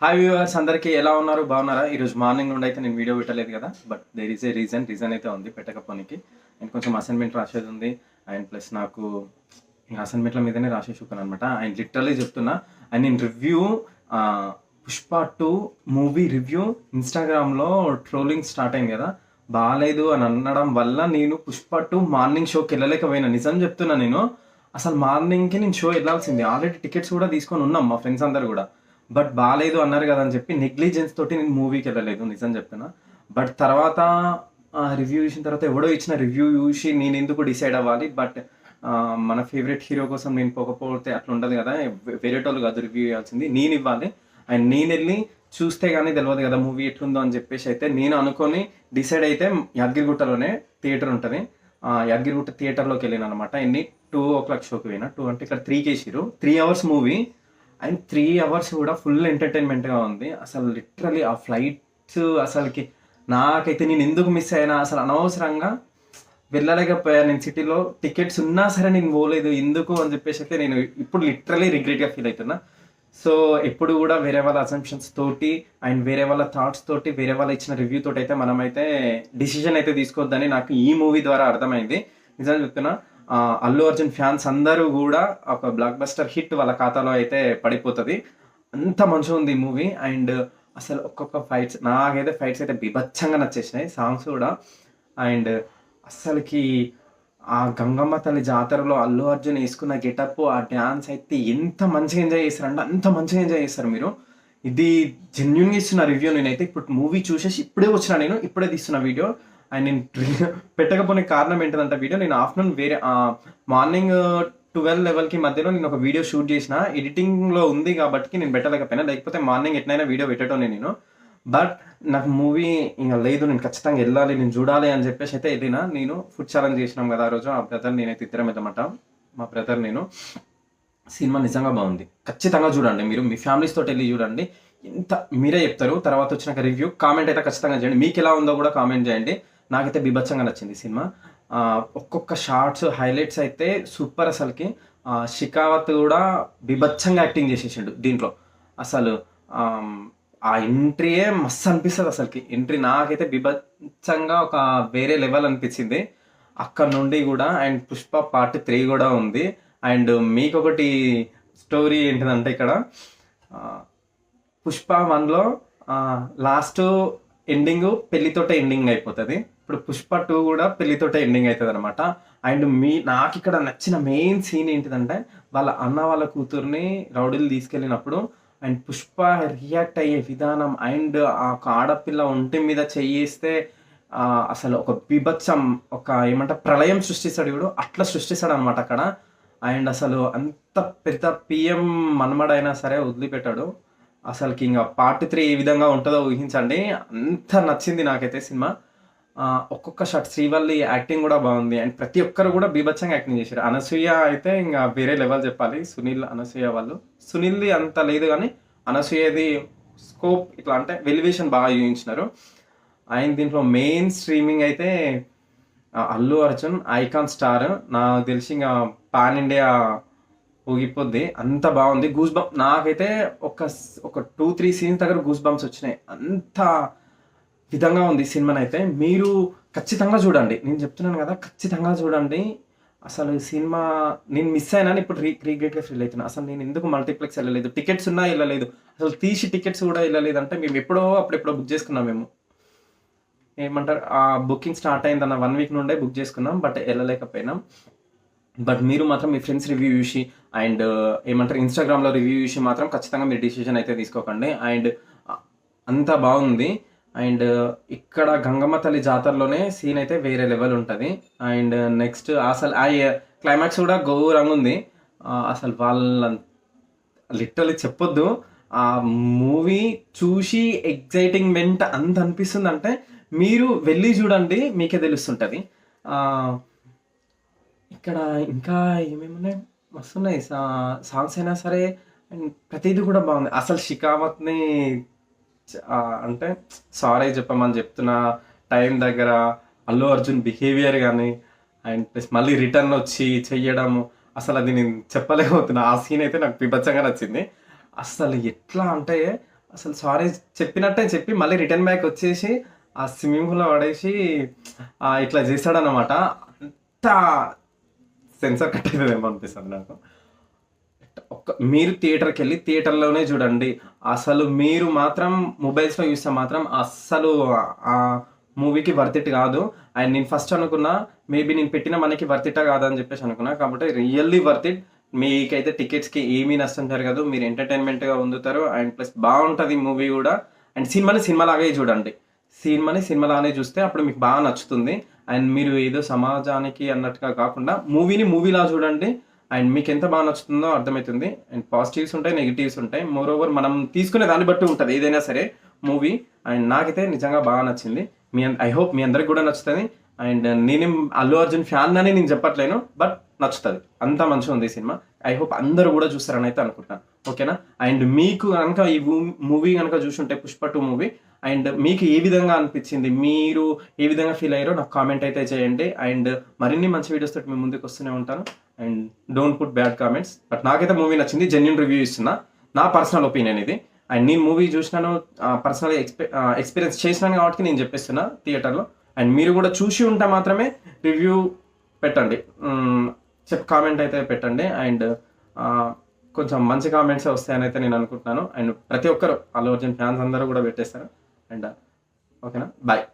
Hi viewers, అందరికీ ఎలా ఉన్నారు? బాగున్నారా? ఈరోజు మార్నింగ్ నుండి అయితే నేను వీడియో పెట్టలేదు కదా, but there is a reason అయితే ఉంది పెట్టకపోనికి. నేను కొంచెం అసైన్మెంట్ రాసేది ఉంది, అండ్ ప్లస్ నాకు అసైన్మెంట్ల మీదనే రాసేసుకున్నాను అనమాట. అండ్ లిటరల్లీ చెప్తున్నా, అండ్ నేను రివ్యూ పుష్ప 2 మూవీ రివ్యూ ఇన్స్టాగ్రామ్లో ట్రోలింగ్ స్టార్ట్ అయింది కదా, బాగాలేదు అని అనడం వల్ల నేను పుష్ప 2 మార్నింగ్ షోకి వెళ్ళలేకపోయినా. నిజం చెప్తున్నా, నేను అసలు మార్నింగ్కి నేను షో వెళ్ళాల్సింది. ఆల్రెడీ టికెట్స్ కూడా తీసుకొని ఉన్నాం మా ఫ్రెండ్స్ అందరు కూడా, బట్ బాగాలేదు అన్నారు కదా అని చెప్పి నెగ్లిజెన్స్ తోటి నేను మూవీకి వెళ్ళలేదు, నిజం చెప్తున్నా. బట్ తర్వాత రివ్యూ చూసిన తర్వాత ఎవడో ఇచ్చిన రివ్యూ చూసి నేను ఎందుకు డిసైడ్ అవ్వాలి? బట్ మన ఫేవరెట్ హీరో కోసం నేను పోకపోతే అట్లా ఉండదు కదా, వేరేటోళ్ళు కాదు రివ్యూ ఇవ్వాల్సింది, నేను ఇవ్వాలి. అండ్ నేను వెళ్ళి చూస్తే కానీ తెలియదు కదా మూవీ ఎట్లుందో అని చెప్పేసి అయితే నేను అనుకొని డిసైడ్ అయితే యాదగిరిగుట్టలోనే థియేటర్ ఉంటుంది, యాదగిరిగుట్ట థియేటర్లోకి వెళ్ళాను అనమాట. 2 o'clock షోకి పోయినా. 2 అంటే ఇక్కడ 3 కేసిరు, 3 hours మూవీ. అండ్ 3 hours కూడా ఫుల్ ఎంటర్టైన్మెంట్గా ఉంది. అసలు లిటరలీ ఆ ఫ్లైట్స్ అసలుకి నాకైతే నేను ఎందుకు మిస్ అయినా, అసలు అనవసరంగా వెళ్ళలేకపోయాను. నేను సిటీలో టికెట్స్ ఉన్నా సరే నేను పోలేదు ఎందుకు అని చెప్పేసి అయితే నేను ఇప్పుడు లిటరలీ రిగ్రెట్గా ఫీల్ అవుతున్నా. సో ఎప్పుడు కూడా వేరే వాళ్ళ అసంప్షన్స్ తోటి అండ్ వేరే వాళ్ళ థాట్స్ తోటి, వేరే వాళ్ళ ఇచ్చిన రివ్యూ తోటి అయితే మనమైతే డిసిజన్ అయితే తీసుకోవద్దని నాకు ఈ మూవీ ద్వారా అర్థమైంది. నిజంగా చెప్తున్నా, అల్లు అర్జున్ ఫ్యాన్స్ అందరూ కూడా ఒక బ్లాక్ బస్టర్ హిట్ వాళ్ళ ఖాతాలో అయితే పడిపోతుంది, అంత మంచిగా ఉంది ఈ మూవీ. అండ్ అసలు ఒక్కొక్క ఫైట్స్, నాకైతే ఫైట్స్ అయితే బీభత్సంగా నచ్చేసినాయి, సాంగ్స్ కూడా. అండ్ అసలుకి ఆ గంగమ్మ తల్లి జాతరలో అల్లు అర్జున్ వేసుకున్న గెటప్, ఆ డ్యాన్స్ అయితే ఎంత మంచిగా ఎంజాయ్ చేస్తారంటే అంత మంచిగా ఎంజాయ్ చేస్తారు మీరు. ఇది జెన్యున్గా ఇస్తున్న రివ్యూ. నేనైతే ఇప్పుడు మూవీ చూసేసి ఇప్పుడే వచ్చిన, నేను ఇప్పుడే తీస్తున్న వీడియో. అండ్ నేను పెట్టకపోనే కారణం ఏంటంటే వీడియో నేను ఆఫ్టర్నూన్ వేరే మార్నింగ్ 12 మధ్యలో నేను ఒక వీడియో షూట్ చేసిన, ఎడిటింగ్లో ఉంది కాబట్టి నేను పెట్టలేకపోయినా, లేకపోతే మార్నింగ్ ఎట్లయినా వీడియో పెట్టడం నేను. బట్ నాకు మూవీ ఇంకా లేదు, నేను ఖచ్చితంగా వెళ్ళాలి, నేను చూడాలి అని చెప్పేసి అయితే వెళ్ళినా. నేను ఫుడ్ ఛాలెంజ్ చేసినాం కదా ఆ రోజు, ఆ బ్రదర్ నేనైతే ఇద్దరం వెళ్ళమాట, మా బ్రదర్ నేను. సినిమా నిజంగా బాగుంది, ఖచ్చితంగా చూడండి. మీరు మీ ఫ్యామిలీస్ తోటి వెళ్ళి చూడండి, ఎంత మీరే చెప్తారు. తర్వాత వచ్చినాక రివ్యూ కామెంట్ అయితే ఖచ్చితంగా చేయండి, మీకు ఎలా ఉందో కూడా కామెంట్ చేయండి. నాకైతే బీభత్సంగా నచ్చింది సినిమా. ఒక్కొక్క షార్ట్స్ హైలైట్స్ అయితే సూపర్ అసలుకి. షికావత్ కూడా బీభత్సంగా యాక్టింగ్ చేసేసిండు దీంట్లో. అసలు ఆ ఎంట్రీయే మస్తు అనిపిస్తుంది అసలుకి. ఎంట్రీ నాకైతే బీభత్సంగా ఒక వేరే లెవెల్ అనిపించింది అక్కడ నుండి కూడా. అండ్ పుష్ప పార్ట్ 3 కూడా ఉంది. అండ్ మీకు ఒకటి స్టోరీ ఏంటిదంటే, ఇక్కడ పుష్ప 1లో లాస్ట్ ఎండింగ్ పెళ్లితోటే ఎండింగ్ అయిపోతుంది. ఇప్పుడు పుష్ప 2 కూడా పెళ్లితోటే ఎండింగ్ అవుతుంది అనమాట. అండ్ నాకు ఇక్కడ నచ్చిన మెయిన్ సీన్ ఏంటిదంటే, వాళ్ళ అన్న వాళ్ళ కూతుర్ని రౌడీలు తీసుకెళ్ళినప్పుడు అండ్ పుష్ప రియాక్ట్ అయ్యే విధానం, అండ్ ఆ ఒక ఆడపిల్ల ఒంటి మీద చెయ్యేస్తే అసలు ఒక బీభత్సం, ఒక ఏమంటే ప్రళయం సృష్టిస్తాడు ఇప్పుడు, అట్లా సృష్టిస్తాడు అనమాట అక్కడ. అండ్ అసలు అంత పెద్ద పిఎం మనమడైనా సరే వదిలిపెట్టాడు. అసలుకి ఇంకా పార్ట్ 3 ఏ విధంగా ఉంటుందో ఊహించండి, అంత నచ్చింది నాకైతే సినిమా. ఒక్కొక్క షాట్, శ్రీవల్లి యాక్టింగ్ కూడా బాగుంది. అండ్ ప్రతి ఒక్కరు కూడా బీభత్సంగా యాక్టింగ్ చేశారు. అనసూయ అయితే ఇంకా వేరే లెవెల్ చెప్పాలి. సునీల్ అనసూయ వాళ్ళు, సునీల్ది అంత లేదు కానీ అనసూయది స్కోప్ ఇట్లా అంటే వెలివేషన్ బాగా చూపించినారు. అండ్ దీంట్లో మెయిన్ స్ట్రీమింగ్ అయితే అల్లు అర్జున్ ఐకాన్ స్టార్, నాకు తెలిసి ఇంకా పాన్ ఇండియా ఊగిపోద్ది, అంత బాగుంది. గూస్ బంప్ నాకైతే ఒక 2-3 సీన్స్ దగ్గర గూస్ బంప్స్ వచ్చినాయి, అంత విధంగా ఉంది సినిమాని. అయితే మీరు ఖచ్చితంగా చూడండి, నేను చెప్తున్నాను కదా, ఖచ్చితంగా చూడండి. అసలు సినిమా నేను మిస్ అయినా ఇప్పుడు రీగ్రెట్గా ఫీల్ అవుతున్నా. అసలు నేను ఎందుకు మల్టీప్లెక్స్ వెళ్ళలేదు, టికెట్స్ ఉన్నా వెళ్ళలేదు, అసలు తీసి టికెట్స్ కూడా వెళ్ళలేదు. అంటే మేము అప్పుడెప్పుడో బుక్ చేసుకున్నాం, మేము ఏమంటారు ఆ బుకింగ్ స్టార్ట్ అయిందన్న 1 week నుండే బుక్ చేసుకున్నాం, బట్ వెళ్ళలేకపోయినాం. బట్ మీరు మాత్రం మీ ఫ్రెండ్స్ రివ్యూ చూసి అండ్ ఏమంటారు ఇన్స్టాగ్రామ్లో రివ్యూ చూసి మాత్రం ఖచ్చితంగా మీరు డిసిజన్ అయితే తీసుకోకండి. అండ్ అంతా బాగుంది. అండ్ ఇక్కడ గంగమ్మ తల్లి జాతరలోనే సీన్ అయితే వేరే లెవెల్ ఉంటుంది. అండ్ నెక్స్ట్ అసలు ఆ క్లైమాక్స్ కూడా ఘోరంగా ఉంది. అసలు వాళ్ళ లిటరల్లీ చెప్పొద్దు, ఆ మూవీ చూసి ఎగ్జైటింగ్మెంట్ అంత అనిపిస్తుంది అంటే మీరు వెళ్ళి చూడండి, మీకే తెలుస్తుంటుంది. ఇక్కడ ఇంకా ఏమేమి ఉన్నాయి, మస్తున్నాయి సాంగ్స్ అయినా సరే, అండ్ ప్రతిదీ కూడా బాగుంది. అసలు షికావత్ని అంటే సారీ చెప్పమని చెప్తున్న టైం దగ్గర అల్లు అర్జున్ బిహేవియర్ కానీ, అండ్ ప్లస్ మళ్ళీ రిటర్న్ వచ్చి చెయ్యడము, అసలు అది నేను చెప్పలేకపోతున్నా. ఆ సీన్ అయితే నాకు బీభత్సంగా నచ్చింది. అసలు ఎట్లా అంటే అసలు సారీ చెప్పినట్టే చెప్పి మళ్ళీ రిటర్న్ బ్యాక్ వచ్చేసి ఆ స్విమ్మింగ్ పూల్లో పడేసి ఇట్లా చేస్తాడనమాట. అంత సెన్సార్ కట్ అవుతుందేమో అనిపిస్తుంది నాకు. మీరు థియేటర్కి వెళ్ళి థియేటర్లోనే చూడండి. అసలు మీరు మాత్రం మొబైల్స్లో చూస్తే మాత్రం అస్సలు ఆ మూవీకి వర్త్ ఇట్ కాదు. అండ్ నేను ఫస్ట్ అనుకున్నా మేబీ నేను పెట్టిన మనకి వర్త్ ఇట్టా కాదని చెప్పేసి అనుకున్నా. కాబట్టి రియల్లీ వర్త్ ఇట్. మీకైతే టికెట్స్కి ఏమీ నష్టం జరగదు. మీరు ఎంటర్టైన్మెంట్గా పొందుతారు. అండ్ ప్లస్ బాగుంటుంది మూవీ కూడా. అండ్ సినిమాని సినిమాలాగే చూడండి. సినిమాని సినిమాలానే చూస్తే అప్పుడు మీకు బాగా నచ్చుతుంది. అండ్ మీరు ఏదో సమాజానికి అన్నట్టుగా కాకుండా మూవీని మూవీలా చూడండి. అండ్ మీకు ఎంత బాగా నచ్చుతుందో అర్థమవుతుంది. అండ్ పాజిటివ్స్ ఉంటాయి, నెగిటివ్స్ ఉంటాయి. మోర్ ఓవర్ మనం తీసుకునే దాన్ని బట్టి ఉంటుంది ఏదైనా సరే మూవీ. అండ్ నాకైతే నిజంగా బాగా నచ్చింది. ఐ హోప్ మీ అందరికి కూడా నచ్చుతుంది. అండ్ నేనేం అల్లు అర్జున్ ఫ్యాన్ అని నేను చెప్పట్లేను, బట్ నచ్చుతుంది. అంత మంచిగా ఉంది ఈ సినిమా. ఐ హోప్ అందరూ కూడా చూస్తారని అయితే అనుకుంటాను. ఓకేనా? అండ్ మీకు కనుక ఈ మూవీ కనుక చూసుంటే పుష్ప 2 మూవీ, అండ్ మీకు ఏ విధంగా అనిపించింది, మీరు ఏ విధంగా ఫీల్ అయ్యారో నాకు కామెంట్ అయితే చేయండి. అండ్ మరిన్ని మంచి వీడియోస్ తోటి మీ ముందుకు వస్తూనే ఉంటాను. And don't put bad comments. But నాకైతే మూవీ నచ్చింది. జెన్యూన్ రివ్యూ ఇస్తున్నా, నా పర్సనల్ ఒపీనియన్ ఇది. అండ్ నేను మూవీ చూసినాను, పర్సనల్గా ఎక్స్పీరియన్స్ చేసినాను కాబట్టి నేను చెప్పేస్తున్నా థియేటర్లో. అండ్ మీరు కూడా చూసి ఉంటే మాత్రమే రివ్యూ పెట్టండి, కామెంట్ అయితే పెట్టండి. అండ్ కొంచెం మంచి కామెంట్స్ వస్తాయని అయితే నేను అనుకుంటున్నాను. అండ్ ప్రతి ఒక్కరు అల్లు అర్జున్ ఫ్యాన్స్ అందరూ కూడా పెట్టేస్తారు. అండ్ ఓకేనా, బాయ్.